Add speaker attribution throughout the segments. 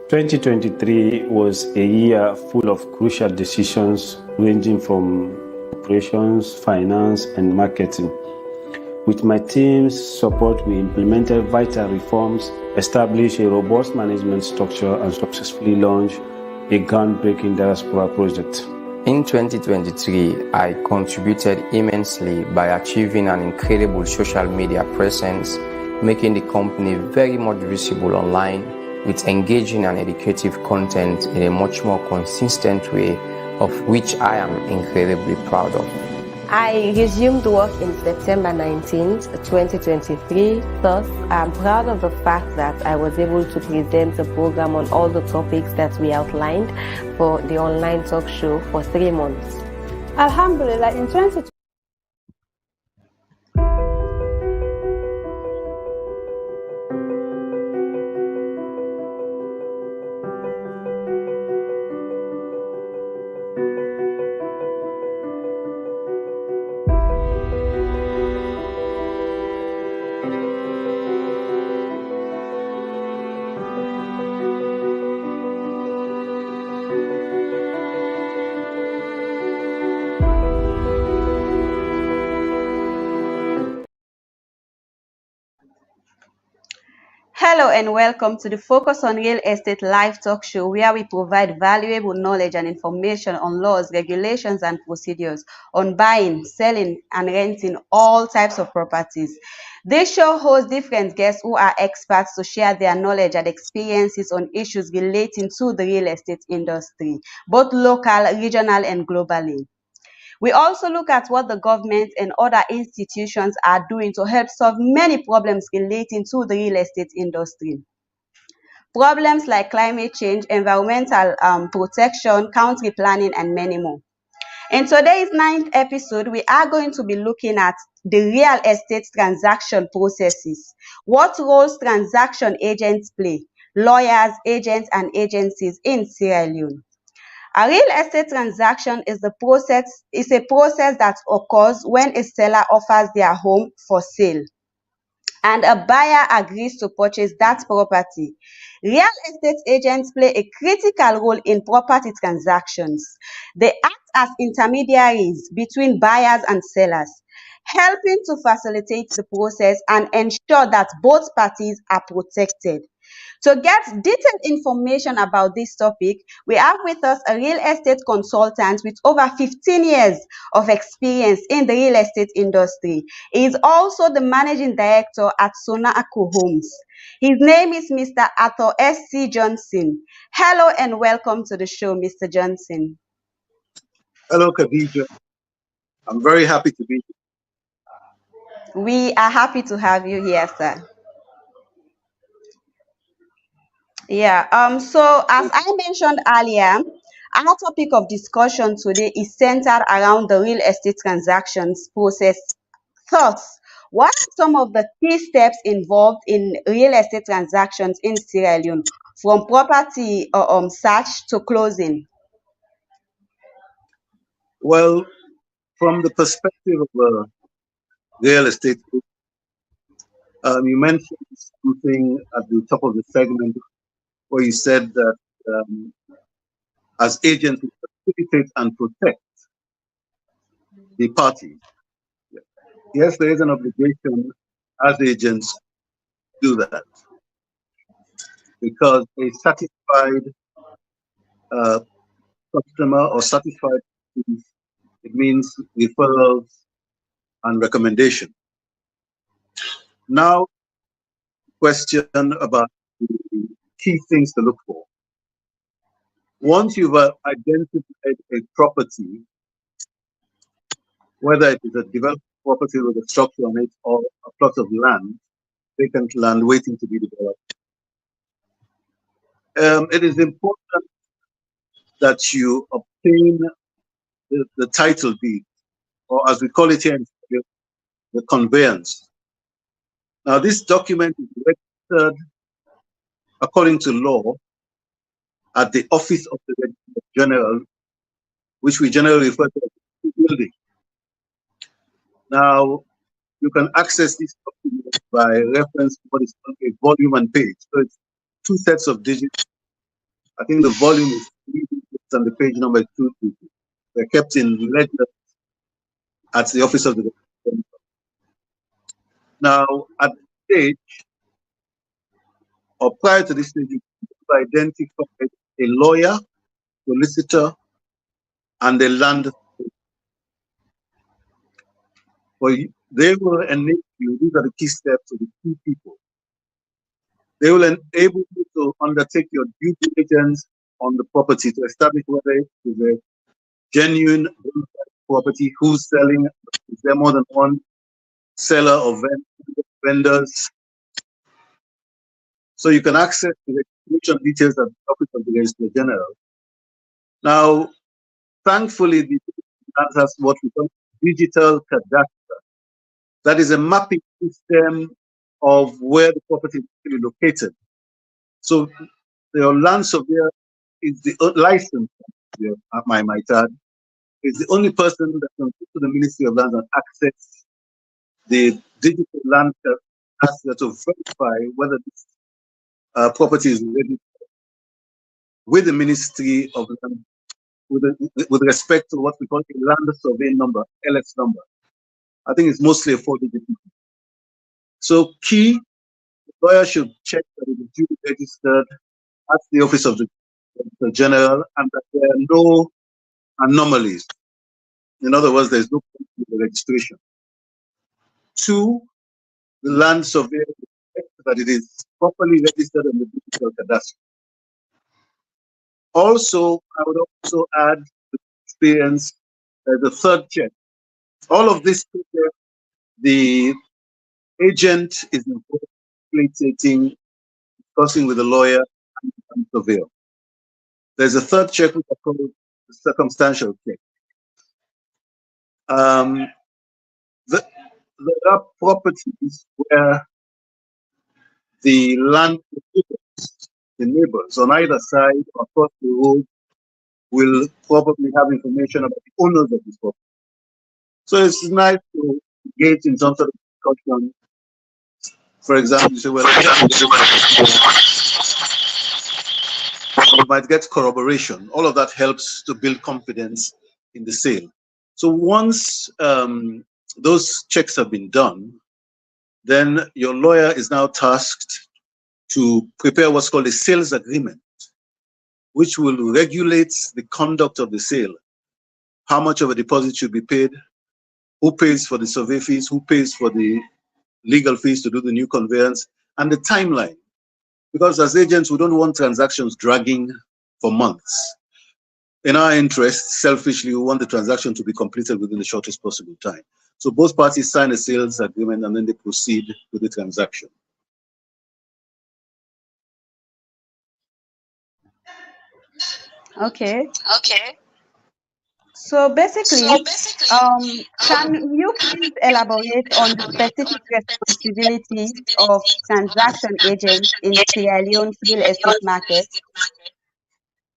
Speaker 1: 2023 was a year full of crucial decisions ranging from operations, finance, and marketing. With my team's support, we implemented vital reforms, established a robust management structure, and successfully launched a groundbreaking diaspora project.
Speaker 2: In 2023, I contributed immensely by achieving an incredible social media presence, making the company very much visible online with engaging and educative content in a much more consistent way, of which I am incredibly proud of.
Speaker 3: I resumed work in September 19th, 2023. Thus, I'm proud of the fact that I was able to present the program on all the topics that we outlined for the online talk show for 3 months.
Speaker 4: Alhamdulillah, in 2023,
Speaker 5: Hello and welcome to the Focus on Real Estate live talk show, where we provide valuable knowledge and information on laws, regulations, and procedures on buying, selling, and renting all types of properties. This show hosts different guests who are experts to share their knowledge and experiences on issues relating to the real estate industry, both local, regional, and globally. We also look at what the government and other institutions are doing to help solve many problems relating to the real estate industry. Problems like climate change, environmental protection, country planning, and many more. In today's 9th episode, we are going to be looking at the real estate transaction processes. What roles transaction agents play, lawyers, agents, and agencies in Sierra Leone. A real estate transaction is a process that occurs when a seller offers their home for sale and a buyer agrees to purchase that property. Real estate agents play a critical role in property transactions. They act as intermediaries between buyers and sellers, helping to facilitate the process and ensure that both parties are protected. To get detailed information about this topic, we have with us a real estate consultant with over 15 years of experience in the real estate industry. He is also the managing director at Sonako Homes. His name is Mr. Arthur S.C. Johnson. Hello and welcome to the show, Mr. Johnson.
Speaker 6: Hello, Khadija. I'm very happy to be here.
Speaker 5: We are happy to have you here, sir. Yeah, so as I mentioned earlier, our topic of discussion today is centered around the real estate transactions process. Thus, what are some of the key steps involved in real estate transactions in Sierra Leone, from property search to closing?
Speaker 6: Well, from the perspective of real estate, you mentioned something at the top of the segment where you said that as agents, we facilitate and protect the parties. Yes, there is an obligation as agents to do that, because a satisfied customer or satisfied, it means referrals and recommendation. Now, question about the key things to look for. Once you've identified a property, whether it is a developed property with a structure on it or a plot of land, vacant land waiting to be developed, it is important that you obtain the title deed, or as we call it here in Australia, the conveyance. Now, this document is registered according to law at the Office of the Registrar General, which we generally refer to as the building. Now, you can access this document by reference to what is called a volume and page. So it's 2 sets of digits I think the volume is 3 digits and the page number is 2 digits. They're kept in ledger at the office of the. Now, at this stage, or prior to this stage, you identify a lawyer, solicitor, and a land. Well, they will enable you, these are the key steps of the key people. They will enable you to undertake your due diligence on the property to establish whether it is a genuine property, who's selling, is there more than one seller or vendors. So you can access the registration details at the Office of the Registrar General. Now, thankfully, the has what we call digital cadastre. That is a mapping system of where the property is actually located. So your land surveyor is the licensed, I might add, is the only person that can go to the Ministry of Lands and access the digital land cadastre to verify whether this property is ready with the Ministry of Land, with respect to what we call a land survey number, LS number. I think it's mostly a 4-digit number. So key, the lawyer should check that it is duly registered at the Office of the General and that there are no anomalies. In other words, there's no problem with the registration. 2, the land surveyor check that it is properly registered in the digital cadastre. Also, I would also add the experience as a third check. All of this, the agent is involved in discussing with the lawyer and the surveyor. There's a third check which is called the circumstantial check. There are properties where the land, the neighbors on either side or across the road will probably have information about the owners of this property. So it's nice to engage in some sort of discussion. For example, you say, well, you might get corroboration. All of that helps to build confidence in the sale. So once those checks have been done, then your lawyer is now tasked to prepare what's called a sales agreement, which will regulate the conduct of the sale. How much of a deposit should be paid, who pays for the survey fees, who pays for the legal fees to do the new conveyance, and the timeline. Because as agents, we don't want transactions dragging for months. In our interest, selfishly, we want the transaction to be completed within the shortest possible time. So both parties sign a sales agreement and then they proceed with the transaction.
Speaker 5: Okay. So basically, can you please elaborate on the specific responsibilities of transaction agents in Sierra Leone's real estate market?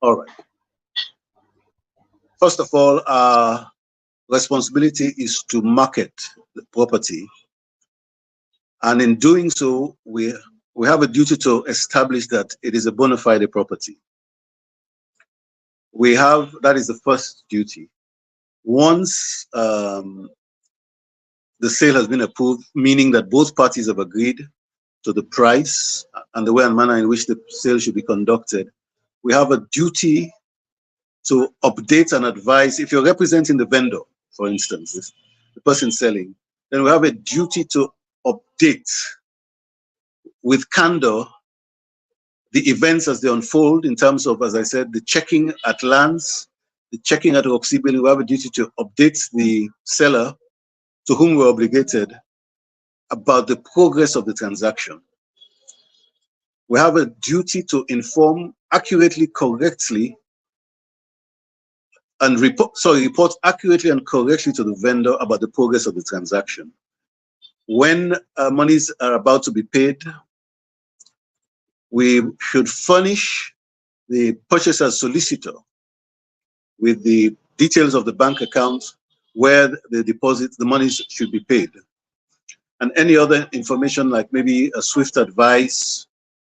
Speaker 6: All right. First of all, our responsibility is to market the property. And in doing so, we have a duty to establish that it is a bona fide property. That is the first duty. Once the sale has been approved, meaning that both parties have agreed to the price and the way and manner in which the sale should be conducted, we have a duty to update and advise. If you're representing the vendor, for instance, the person selling, then we have a duty to update with candor the events as they unfold in terms of, as I said, the checking at lands, the checking at Oxybel. We have a duty to update the seller to whom we're obligated about the progress of the transaction. We have a duty to inform accurately, correctly, and report accurately and correctly to the vendor about the progress of the transaction. When monies are about to be paid, we should furnish the purchaser's solicitor with the details of the bank account where the monies should be paid. And any other information like maybe a SWIFT advice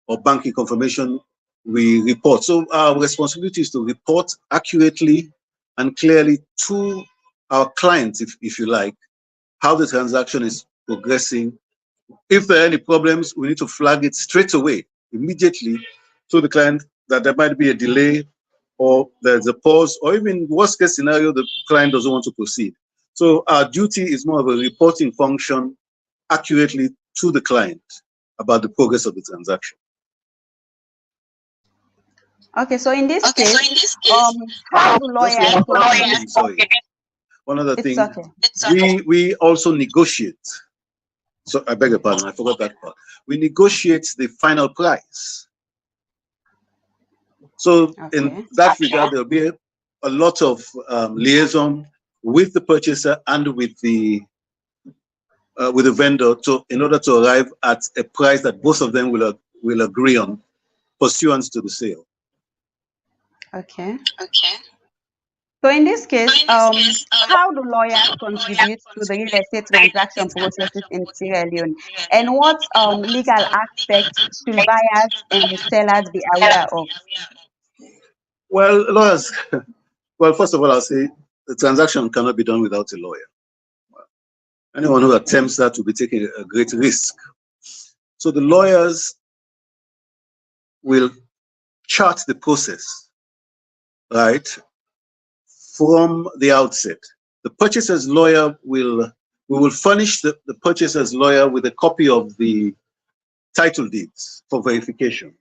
Speaker 6: or banking confirmation we report. So our responsibility is to report accurately and clearly to our clients, if you like, how the transaction is progressing. If there are any problems, we need to flag it straight away, immediately, to the client that there might be a delay or there's a pause, or even worst case scenario, the client doesn't want to proceed. So our duty is more of a reporting function accurately to the client about the progress of the transaction.
Speaker 5: Okay, so in this case, how do lawyers contribute?
Speaker 6: Sorry. One other thing,
Speaker 5: okay.
Speaker 6: we also negotiate. So I beg your pardon, I forgot that part. We negotiate the final price. So in that regard, there'll be a lot of liaison with the purchaser and with the vendor in order to arrive at a price that both of them will agree on, pursuant to the sale.
Speaker 5: Okay. So in this case, how do lawyers contribute to the real estate transaction processes in Sierra Leone, and what legal aspects should buyers and sellers be aware of?
Speaker 6: Well, lawyers. Well, first of all, I'll say the transaction cannot be done without a lawyer. Anyone who attempts that will be taking a great risk. So the lawyers will chart the process, right, from the outset. The purchaser's lawyer we will furnish the purchaser's lawyer with a copy of the title deeds for verification.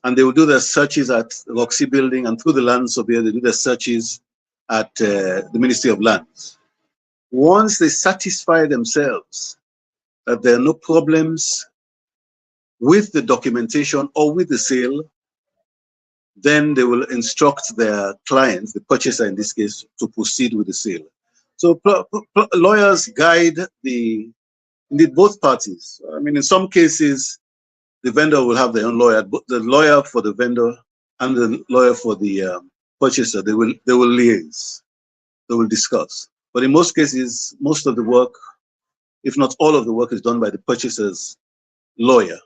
Speaker 6: And they will do their searches at Roxy Building, and through the land surveyor, they do their searches at the Ministry of Lands. Once they satisfy themselves that there are no problems with the documentation or with the sale, then they will instruct their clients, the purchaser in this case, to proceed with the sale. So lawyers guide indeed both parties. I mean, in some cases, the vendor will have their own lawyer, but the lawyer for the vendor and the lawyer for the purchaser, they will liaise, they will discuss. But in most cases, most of the work, if not all of the work, is done by the purchaser's lawyer.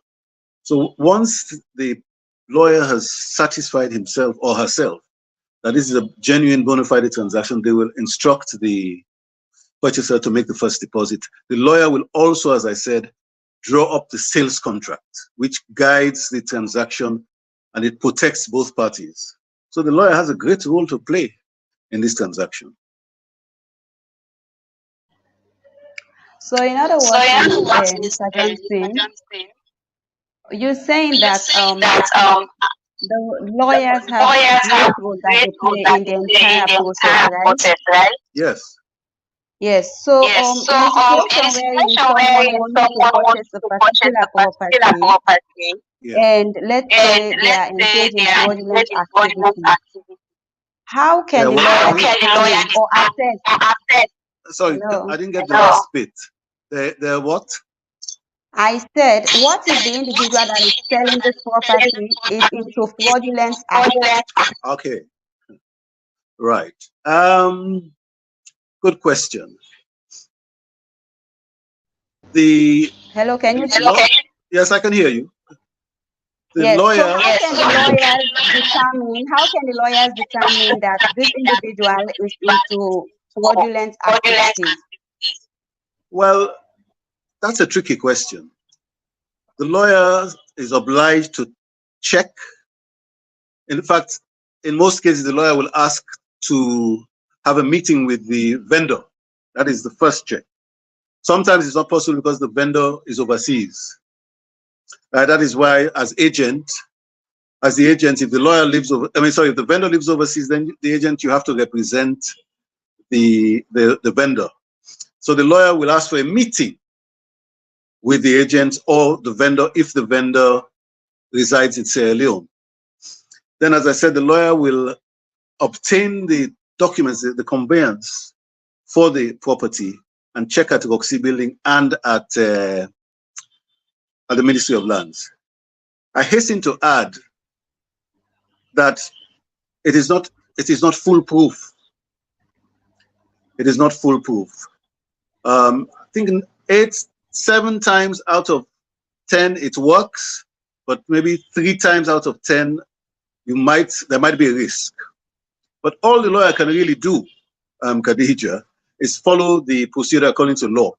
Speaker 6: So once the lawyer has satisfied himself or herself that this is a genuine bona fide transaction, they will instruct the purchaser to make the first deposit. The lawyer will also, as I said, draw up the sales contract, which guides the transaction and it protects both parties. So the lawyer has a great role to play in this transaction.
Speaker 5: So in other words, Mr. Johnson, you're saying that the lawyers have a great role that they play in the entire process, right?
Speaker 6: Yes.
Speaker 5: Yes. So in a situation wherein someone wants to purchase a particular property, and let's say they are engaged in fraudulent activity, how can the lawyers determine or assess?
Speaker 6: Sorry,
Speaker 5: Hello?
Speaker 6: I didn't get the last bit. They're what?
Speaker 5: I said, what if the individual that is selling this property is into fraudulent activity?
Speaker 6: Okay. Right. Good question.
Speaker 5: Hello, can you hear me?
Speaker 6: Yes, I can hear you.
Speaker 5: Yes. So how can the lawyers determine that this individual is into fraudulent activities?
Speaker 6: Well, that's a tricky question. The lawyer is obliged to check. In fact, in most cases, the lawyer will ask to have a meeting with the vendor. That is the first check. Sometimes it's not possible because the vendor is overseas. That is why, as the agent, if the lawyer lives over, if the vendor lives overseas, then the agent, you have to represent the vendor. So the lawyer will ask for a meeting with the agent or the vendor if the vendor resides in Sierra Leone. Then, as I said, the lawyer will obtain the documents, the conveyance for the property, and check at Roxy Building and at the Ministry of Lands. I hasten to add that it is not foolproof. It is not foolproof. I think 7 times out of 10 it works, but maybe 3 times out of 10, there might be a risk. But all the lawyer can really do, Khadija, is follow the procedure according to law.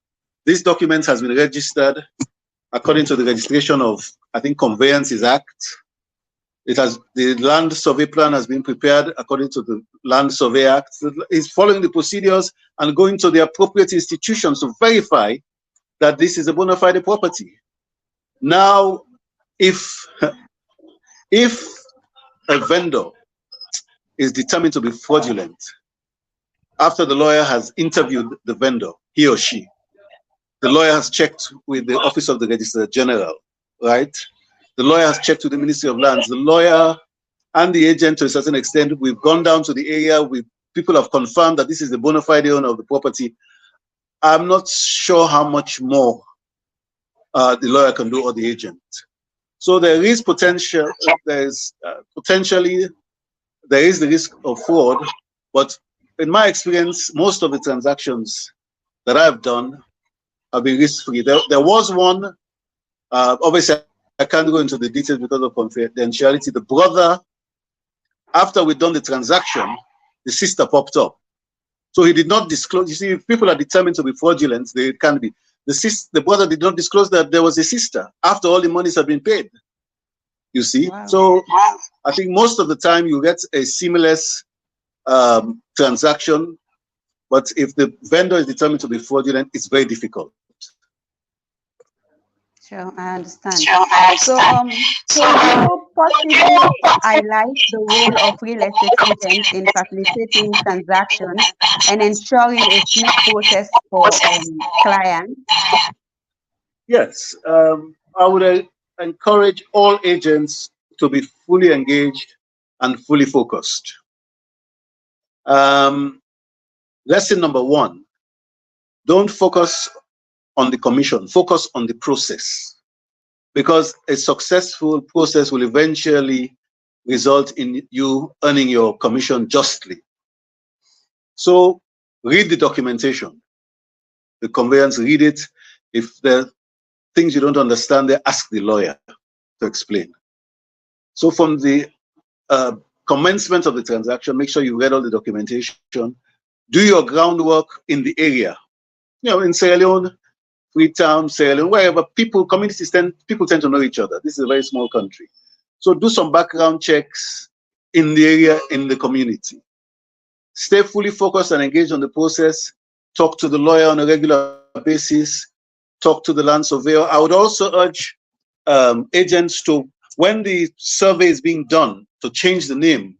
Speaker 6: This document has been registered according to the registration of, I think, Conveyances Act. The land survey plan has been prepared according to the Land Survey Act. It's following the procedures and going to the appropriate institutions to verify that this is a bona fide property. Now, if a vendor is determined to be fraudulent, after the lawyer has interviewed the vendor, he or she, the lawyer has checked with the Office of the Registrar General, right? The lawyer has checked with the Ministry of Lands. The lawyer and the agent, to a certain extent, we've gone down to the area. People have confirmed that this is the bona fide owner of the property. I'm not sure how much more the lawyer can do or the agent. So there is potential. Potentially there is the risk of fraud, but in my experience, most of the transactions that I've done have been risk-free. There was one, obviously I can't go into the details because of confidentiality. The brother, after we'd done the transaction, the sister popped up. So he did not disclose. You see, if people are determined to be fraudulent, they can be. The brother did not disclose that there was a sister after all the monies have been paid. You see? Wow. So I think most of the time you get a seamless transaction, but if the vendor is determined to be fraudulent, it's very difficult.
Speaker 5: Sure, I understand. So, can you possibly highlight the role of real estate agents in facilitating transactions and ensuring a smooth process for clients?
Speaker 6: Yes, I would encourage all agents to be fully engaged and fully focused. Lesson number 1, don't focus on the commission, focus on the process, because a successful process will eventually result in you earning your commission justly. So read the documentation, the conveyance, read it. If there are things you don't understand, ask the lawyer to explain. So from the commencement of the transaction, make sure you read all the documentation, do your groundwork in the area. You know, in Sierra Leone, Freetown, Sierra Leone, wherever people tend to know each other. This is a very small country. So do some background checks in the area, in the community. Stay fully focused and engaged on the process. Talk to the lawyer on a regular basis. Talk to the land surveyor. I would also urge agents to, when the survey is being done, to change the name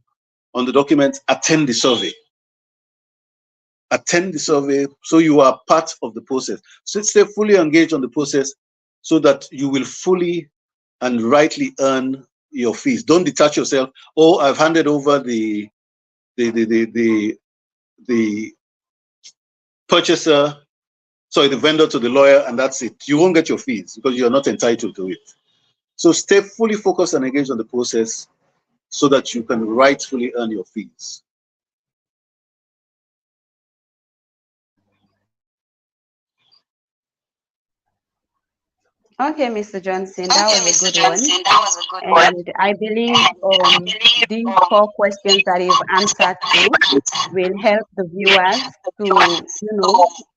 Speaker 6: on the document, attend the survey. Attend the survey so you are part of the process. So stay fully engaged on the process so that you will fully and rightly earn your fees. Don't detach yourself. Oh, I've handed over the purchaser, sorry, the vendor to the lawyer, and that's it. You won't get your fees because you're not entitled to it. So stay fully focused and engaged on the process so that you can rightfully earn your fees.
Speaker 5: Okay, Mr. Johnson, that was a good one. And I believe these 4 questions that you've answered to will help the viewers to,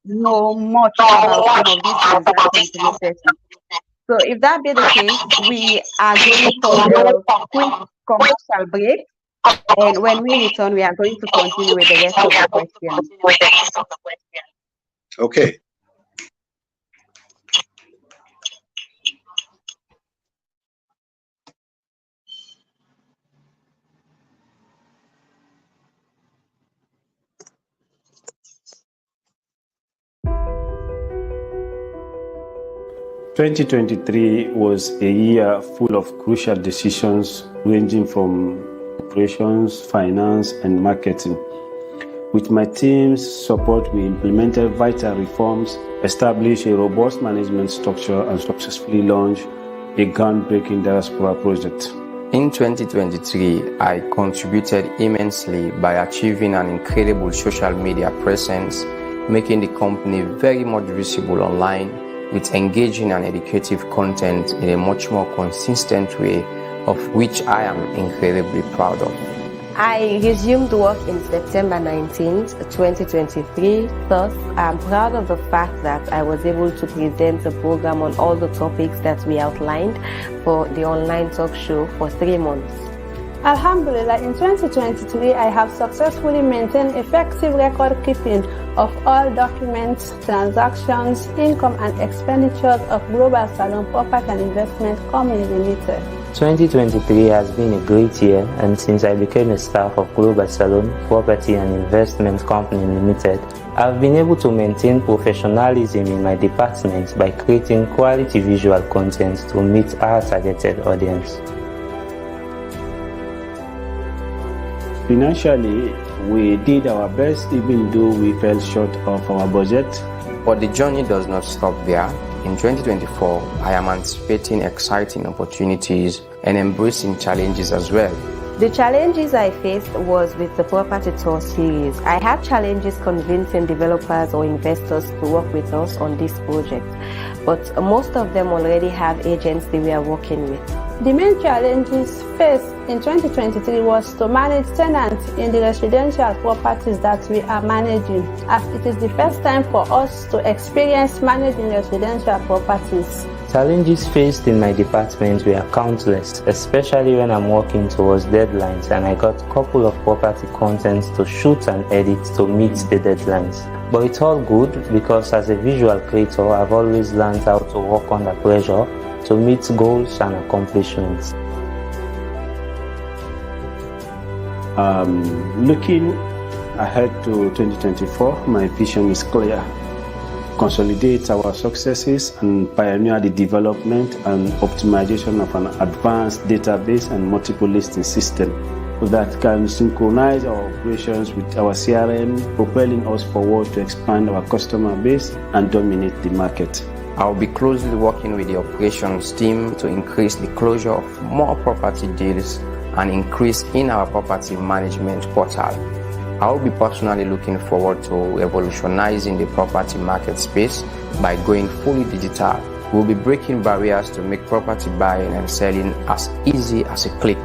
Speaker 5: know much about some of these transaction processes. So if that be the case, we are going for a quick commercial break. And when we return, we are going to continue with the rest of the questions.
Speaker 6: Okay.
Speaker 1: "2023 was a year full of crucial decisions ranging from operations, finance, and marketing. With my team's support, we implemented vital reforms, established a robust management structure, and successfully launched a groundbreaking diaspora project.
Speaker 2: In 2023, I contributed immensely by achieving an incredible social media presence, making the company very much visible online with engaging and educative content in a much more consistent way, of which I am incredibly proud of.
Speaker 3: I resumed work in September 19th, 2023. Thus, I'm proud of the fact that I was able to present a program on all the topics that we outlined for the online talk show for 3 months.
Speaker 4: Alhamdulillah, in 2023, I have successfully maintained effective record keeping of all documents, transactions, income and expenditures of Global Salon Property and Investment Company Limited.
Speaker 7: 2023 has been a great year, and since I became a staff of Global Salon Property and Investment Company Limited, I've been able to maintain professionalism in my department by creating quality visual content to meet our targeted audience.
Speaker 1: Financially, we did our best even though we fell short of our budget.
Speaker 2: But the journey does not stop there. In 2024, I am anticipating exciting opportunities and embracing challenges as well.
Speaker 3: The challenges I faced was with the property tour series. I had challenges convincing developers or investors to work with us on this project, but most of them already have agents they were working with.
Speaker 4: The main challenges faced in 2023 was to manage tenants in the residential properties that we are managing, as it is the first time for us to experience managing residential properties.
Speaker 7: Challenges faced in my department were countless, especially when I'm working towards deadlines and I got a couple of property contents to shoot and edit to meet the deadlines. But it's all good because as a visual creator, I've always learned how to work under pressure to meet goals and accomplishments.
Speaker 1: Looking ahead to 2024, my vision is clear. Consolidate our successes and pioneer the development and optimization of an advanced database and multiple listing system that can synchronize our operations with our CRM, propelling us forward to expand our customer base and dominate the market.
Speaker 2: I'll be closely working with the operations team to increase the closure of more property deals and increase in our property management portal. I will be personally looking forward to revolutionizing the property market space by going fully digital. We'll be breaking barriers to make property buying and selling as easy as a click,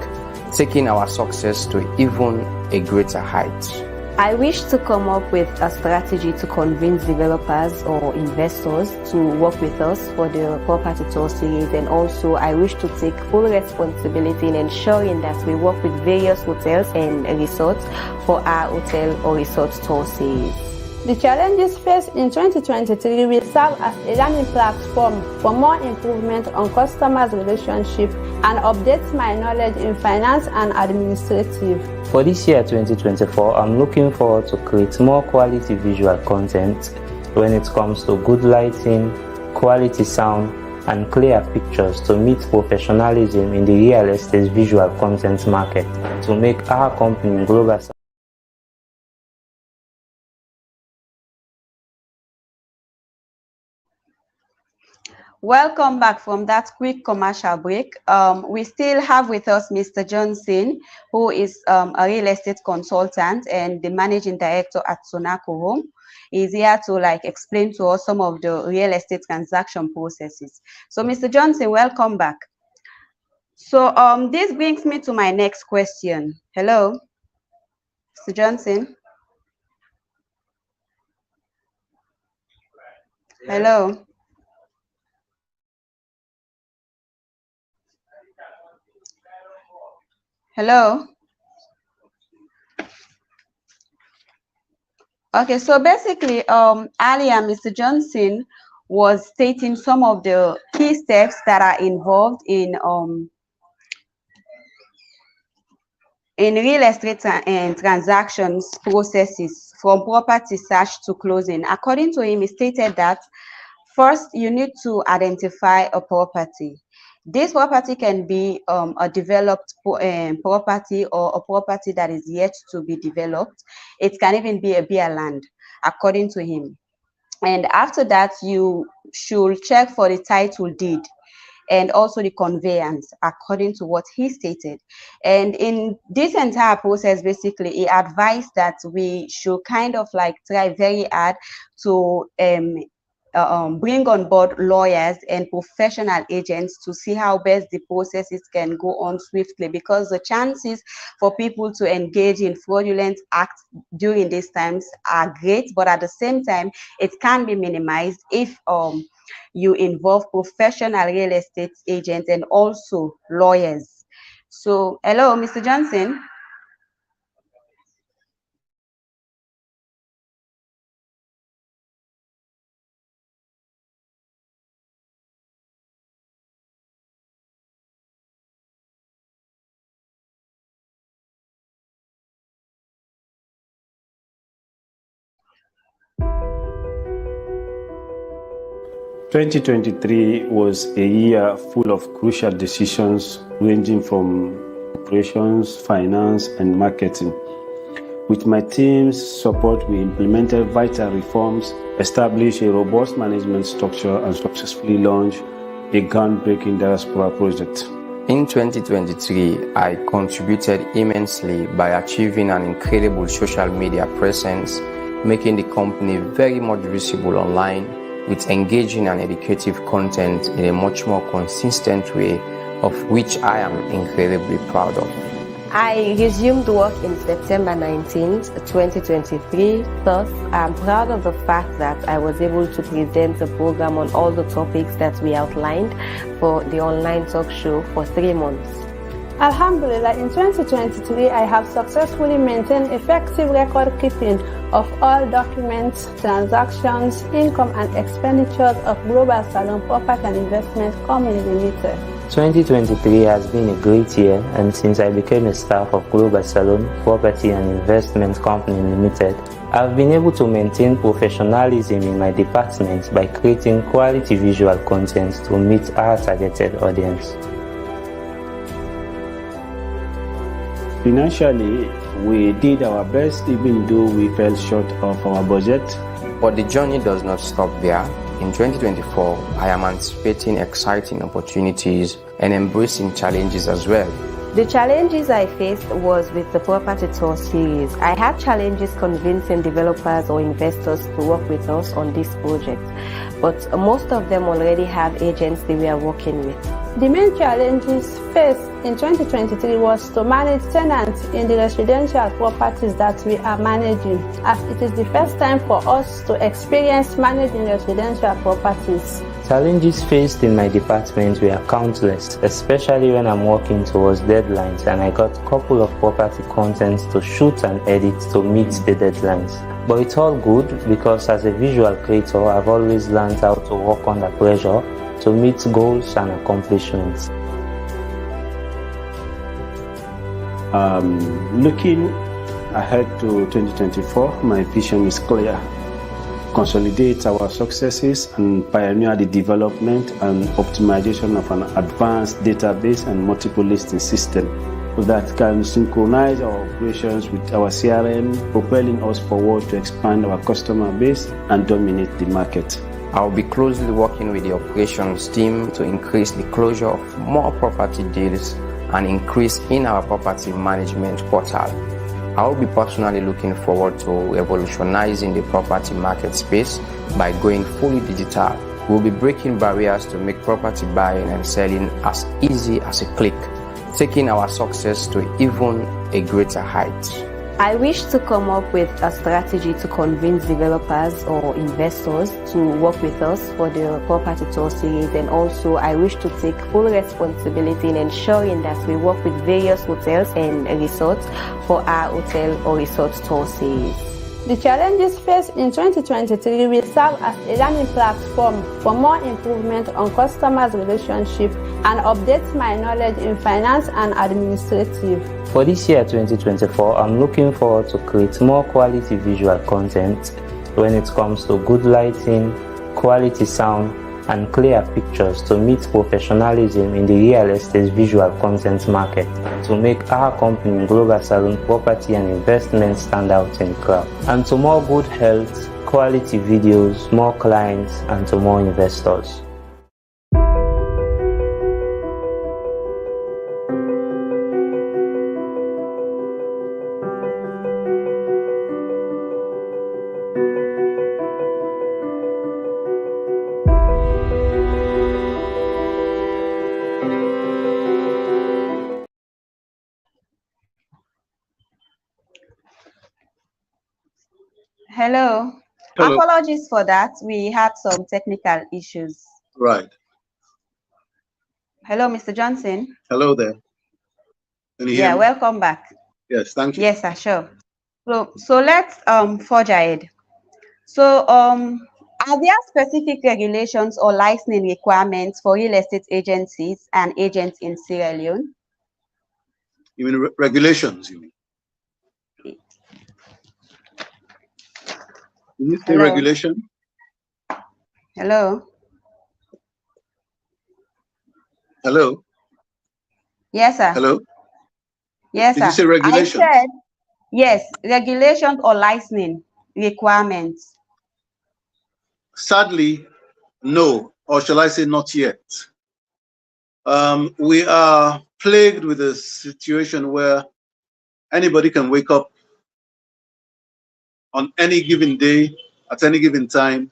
Speaker 2: taking our success to even a greater height.
Speaker 3: I wish to come up with a strategy to convince developers or investors to work with us for the property tour series, and also I wish to take full responsibility in ensuring that we work with various hotels and resorts for our hotel or resort tour series.
Speaker 4: The challenges faced in 2023 will serve as a learning platform for more improvement on customers' relationship and update my knowledge in finance and administrative.
Speaker 7: For this year 2024, I'm looking forward to create more quality visual content when it comes to good lighting, quality sound, and clear pictures to meet professionalism in the real estate visual content market to make our company global.
Speaker 5: Welcome back from that quick commercial break. We still have with us Mr. Johnson, who is a real estate consultant and the managing director at Sonaco Home. He's here to explain to us some of the real estate transaction processes. So, Mr. Johnson, welcome back. So, this brings me to my next question. Hello, Mr. Johnson. Hello. Hello. Okay, so basically, earlier Mr. Johnson was stating some of the key steps that are involved in real estate and transactions processes from property search to closing. According to him, he stated that first you need to identify a property. This property can be a developed property or a property that is yet to be developed. It can even be a bare land, according to him. And after that, you should check for the title deed and also the conveyance, according to what he stated. And in this entire process, basically, he advised that we should kind of try very hard to bring on board lawyers and professional agents to see how best the processes can go on swiftly, because the chances for people to engage in fraudulent acts during these times are great, but at the same time it can be minimized if you involve professional real estate agents and also lawyers. So hello, Mr. Johnson.
Speaker 1: 2023 was a year full of crucial decisions ranging from operations, finance, and marketing. With my team's support, we implemented vital reforms, established a robust management structure, and successfully launched a groundbreaking diaspora project.
Speaker 2: In 2023, I contributed immensely by achieving an incredible social media presence, making the company very much visible online, with engaging and educative content in a much more consistent way, of which I am incredibly proud of.
Speaker 3: I resumed work in September 19th, 2023. Thus, I'm proud of the fact that I was able to present a program on all the topics that we outlined for the online talk show for 3 months.
Speaker 4: Alhamdulillah, in 2023, I have successfully maintained effective record keeping of all documents, transactions, income and expenditures of Global Salon Property and Investment Company Limited.
Speaker 7: 2023 has been a great year, and since I became a staff of Global Salon Property and Investment Company Limited, I've been able to maintain professionalism in my department by creating quality visual content to meet our targeted audience.
Speaker 1: Financially, we did our best even though we fell short of our budget.
Speaker 2: But the journey does not stop there. In 2024, I am anticipating exciting opportunities and embracing challenges as well.
Speaker 3: The challenges I faced was with the property tour series. I had challenges convincing developers or investors to work with us on this project, but most of them already have agents they were working with.
Speaker 4: The main challenges faced in 2023 was to manage tenants in the residential properties that we are managing, as it is the first time for us to experience managing residential properties.
Speaker 7: Challenges faced in my department were countless, especially when I'm working towards deadlines and I got a couple of property contents to shoot and edit to meet the deadlines. But it's all good because as a visual creator, I've always learned how to work under pressure to meet goals and accomplishments.
Speaker 1: Looking ahead to 2024, my vision is clear. Consolidate our successes and pioneer the development and optimization of an advanced database and multiple listing system that can synchronize our operations with our CRM, propelling us forward to expand our customer base and dominate the market.
Speaker 2: I'll be closely working with the operations team to increase the closure of more property deals and increase in our property management portal. I will be personally looking forward to revolutionizing the property market space by going fully digital. We'll be breaking barriers to make property buying and selling as easy as a click, taking our success to even a greater height.
Speaker 3: I wish to come up with a strategy to convince developers or investors to work with us for the property tour series, and also I wish to take full responsibility in ensuring that we work with various hotels and resorts for our hotel or resort tour series.
Speaker 4: The challenges faced in 2023 will serve as a learning platform for more improvement on customers' relationship and update my knowledge in finance and administrative.
Speaker 7: For this year 2024, I'm looking forward to create more quality visual content when it comes to good lighting, quality sound, and clear pictures to meet professionalism in the real estate visual content market to make our company Global Salon Property and Investment stand out in the crowd. And to more good health, quality videos, more clients, and to more investors.
Speaker 5: Hello.
Speaker 6: Hello.
Speaker 5: Apologies for that. We had some technical issues.
Speaker 6: Right.
Speaker 5: Hello, Mr. Johnson.
Speaker 6: Hello there. Can you hear
Speaker 5: Yeah,
Speaker 6: me?
Speaker 5: welcome back.
Speaker 6: Yes, thank you.
Speaker 5: Yes, sir, sure. So let's forge ahead. So are there specific regulations or licensing requirements for real estate agencies and agents in Sierra Leone?
Speaker 6: You mean regulations, you mean? Did you say
Speaker 5: Hello.
Speaker 6: regulation?
Speaker 5: Hello.
Speaker 6: Hello?
Speaker 5: Yes, sir.
Speaker 6: Hello?
Speaker 5: Yes,
Speaker 6: Did you
Speaker 5: sir.
Speaker 6: say
Speaker 5: I
Speaker 6: regulations?
Speaker 5: said yes, regulations or licensing requirements.
Speaker 6: Sadly, no, or shall I say not yet. We are plagued with a situation where anybody can wake up on any given day, at any given time,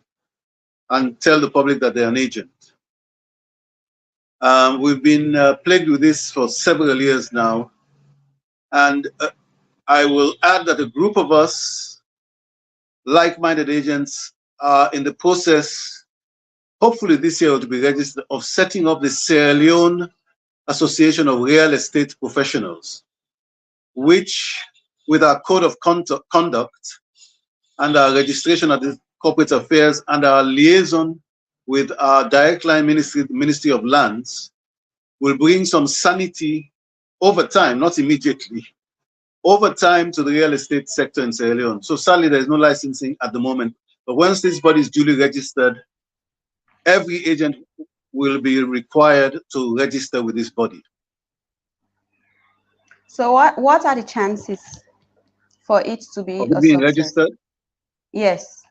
Speaker 6: and tell the public that they're an agent. We've been plagued with this for several years now. And I will add that a group of us, like-minded agents, are in the process, hopefully this year to be registered, of setting up the Sierra Leone Association of Real Estate Professionals, which, with our code of conduct and our registration at the corporate affairs and our liaison with our direct line Ministry of Lands, will bring some sanity over time, not immediately, over time to the real estate sector in Sierra Leone. So sadly, there is no licensing at the moment. But once this body is duly registered, every agent will be required to register with this body.
Speaker 5: So what are the chances for it to be
Speaker 6: Of
Speaker 5: a
Speaker 6: being
Speaker 5: success?
Speaker 6: registered?
Speaker 5: Yes.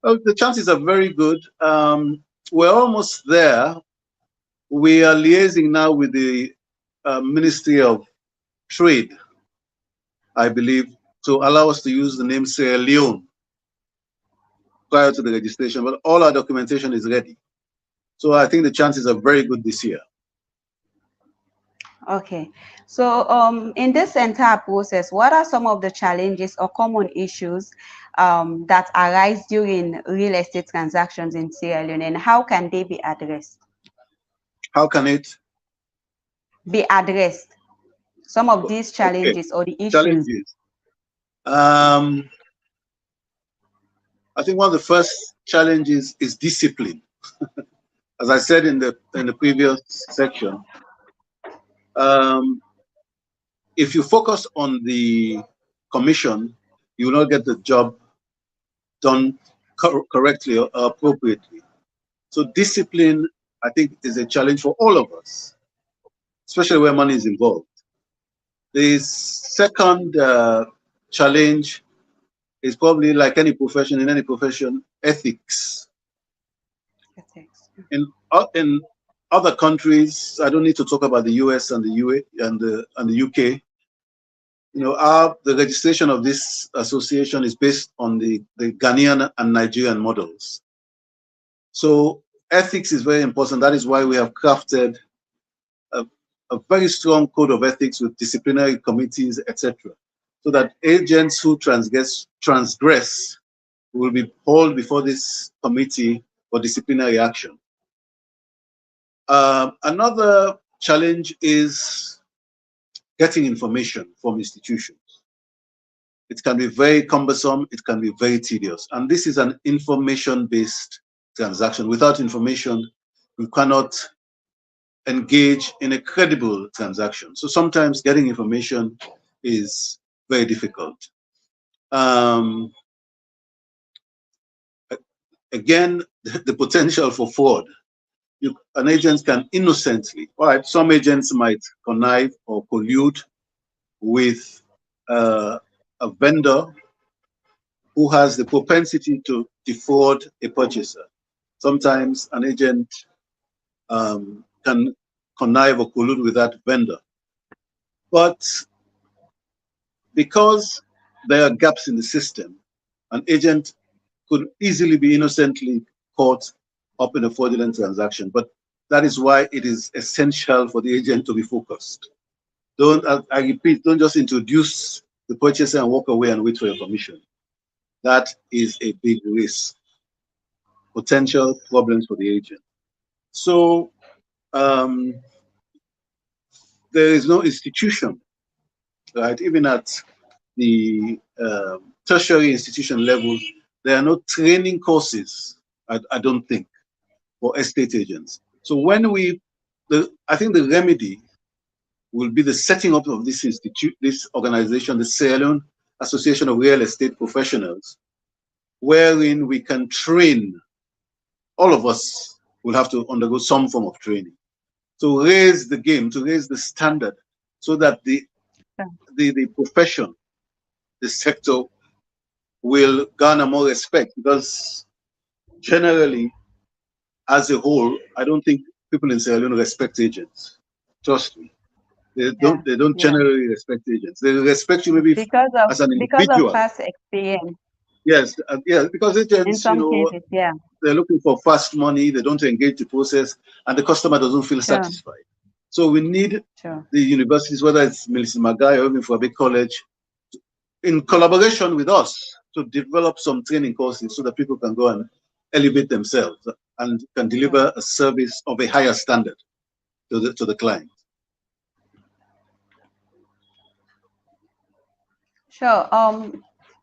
Speaker 6: Oh, the chances are very good. We're almost there. We are liaising now with the Ministry of Trade, I believe, to allow us to use the name Sierra Leone prior to the registration, but all our documentation is ready. So I think the chances are very good this year.
Speaker 5: Okay. So in this entire process, what are some of the challenges or common issues that arise during real estate transactions in Sierra Leone, and how can they be addressed?
Speaker 6: How can it
Speaker 5: be addressed? Some of these challenges or the issues.
Speaker 6: Challenges. I think one of the first challenges is discipline. As I said in the previous section, if you focus on the commission, you will not get the job done correctly or appropriately. So discipline, I think, is a challenge for all of us, especially where money is involved. The second challenge is probably, like any profession, in any profession, ethics. In other countries, I don't need to talk about the US and the UA and the UK. You know, the registration of this association is based on the Ghanaian and Nigerian models. So ethics is very important. That is why we have crafted a very strong code of ethics with disciplinary committees, etc., so that agents who transgress will be hauled before this committee for disciplinary action. Another challenge is getting information from institutions. It can be very cumbersome, it can be very tedious. And this is an information-based transaction. Without information, we cannot engage in a credible transaction. So sometimes getting information is very difficult. Again, the potential for fraud. An agent can innocently, all right, some agents might connive or collude with a vendor who has the propensity to defraud a purchaser. Sometimes an agent can connive or collude with that vendor. But because there are gaps in the system, an agent could easily be innocently caught up in a fraudulent transaction. But that is why it is essential for the agent to be focused. I repeat, don't just introduce the purchaser and walk away and wait for your commission. that is a big risk, potential problems for the agent. So um, there is no institution, right? Even at the tertiary institution level, there are no training courses, I don't think, for estate agents. So I think the remedy will be the setting up of this institute, this organization, the Sierra Leone Association of Real Estate Professionals, wherein we can train. All of us will have to undergo some form of training to raise the game, to raise the standard, so that the profession, the sector, will garner more respect. Because generally, as a whole, I don't think people in Sierra Leone respect agents. Trust me. They
Speaker 5: Yeah,
Speaker 6: don't. They don't
Speaker 5: yeah.
Speaker 6: generally respect agents. They respect you maybe as an
Speaker 5: Because of
Speaker 6: individual.
Speaker 5: past experience
Speaker 6: Yes, yeah, because
Speaker 5: in
Speaker 6: agents,
Speaker 5: some cases, yeah.
Speaker 6: they're looking for fast money. They don't engage the process, and the customer doesn't feel
Speaker 5: Sure,
Speaker 6: satisfied. So we need
Speaker 5: sure.
Speaker 6: the universities, whether it's Melissa Magai or even for a big college, in collaboration with us, to develop some training courses so that people can go and elevate themselves and can
Speaker 5: Sure.
Speaker 6: deliver a service of a higher standard to the client.
Speaker 5: Sure.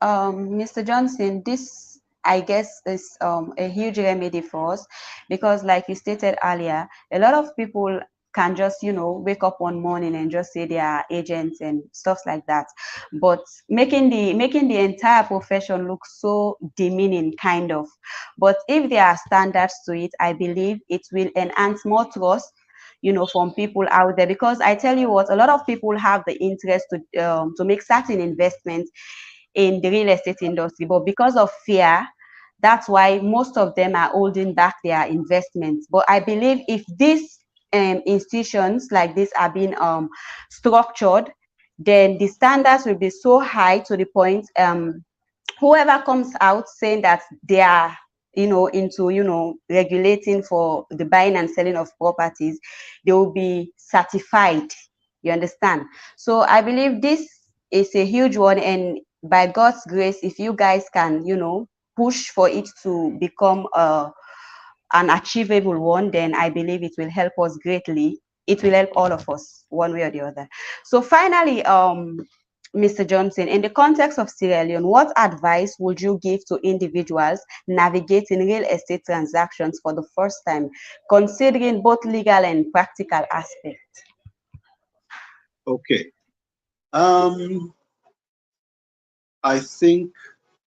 Speaker 5: Mr. Johnson, this I guess is a huge remedy for us because, like you stated earlier, a lot of people can just wake up one morning and just say they are agents and stuff like that, but making the entire profession look so demeaning, kind of. But if there are standards to it, I believe it will enhance more trust from people out there, because I tell you what, a lot of people have the interest to make certain investments in the real estate industry, but because of fear, that's why most of them are holding back their investments. But I believe if these institutions like this are being structured, then the standards will be so high to the point whoever comes out saying that they are into regulating for the buying and selling of properties, they will be certified. You understand? So I believe this is a huge one, and by God's grace, if you guys can push for it to become an achievable one, then I believe it will help us greatly. It will help all of us one way or the other. So finally, Mr. Johnson, in the context of Sierra Leone, what advice would you give to individuals navigating real estate transactions for the first time, considering both legal and practical aspects?
Speaker 6: Okay. I think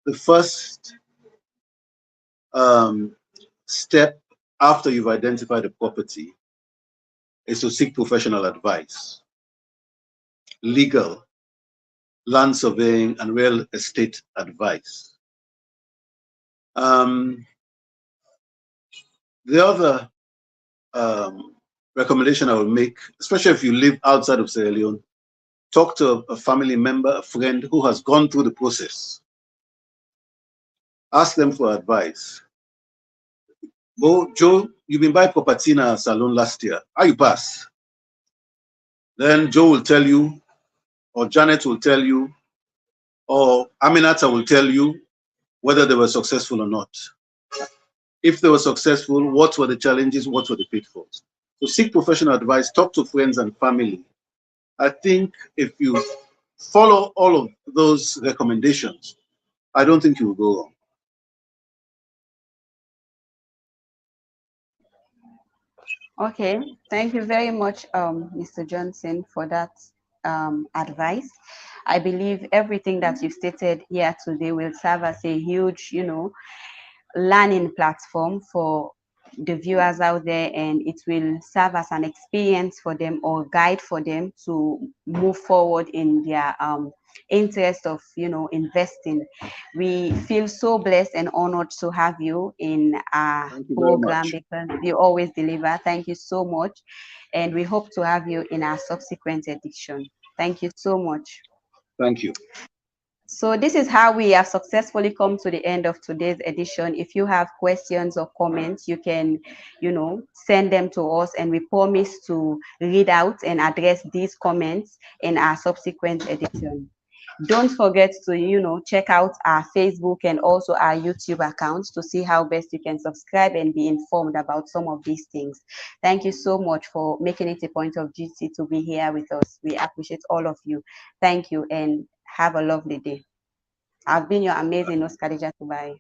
Speaker 6: the first step after you've identified the property is to seek professional advice, legal, land surveying, and real estate advice. The other recommendation I will make, especially if you live outside of Sierra Leone, talk to a family member, a friend who has gone through the process. Ask them for advice. Bo, Joe, you've been buying property in a salon last year. How you pass? Then Joe will tell you, or Janet will tell you, or Aminata will tell you whether they were successful or not. If they were successful, what were the challenges? What were the pitfalls? So seek professional advice, talk to friends and family. I think if you follow all of those recommendations, I don't think you will go wrong.
Speaker 5: Okay, thank you very much, Mr. Johnson, for that advice. I believe everything that you've stated here today will serve as a huge, learning platform for the viewers out there, and it will serve as an experience for them or guide for them to move forward in their interest of investing. We feel so blessed and honored to have you in our
Speaker 6: Thank you very
Speaker 5: program
Speaker 6: much.
Speaker 5: because you always deliver. Thank you so much, and we hope to have you in our subsequent edition. Thank you so much.
Speaker 6: Thank you.
Speaker 5: So this is how we have successfully come to the end of today's edition. If you have questions or comments, you can, send them to us, and we promise to read out and address these comments in our subsequent edition. Don't forget to, check out our Facebook and also our YouTube accounts to see how best you can subscribe and be informed about some of these things. Thank you so much for making it a point of duty to be here with us. We appreciate all of you. Thank you and have a lovely day. I've been your amazing Oscar Tubai.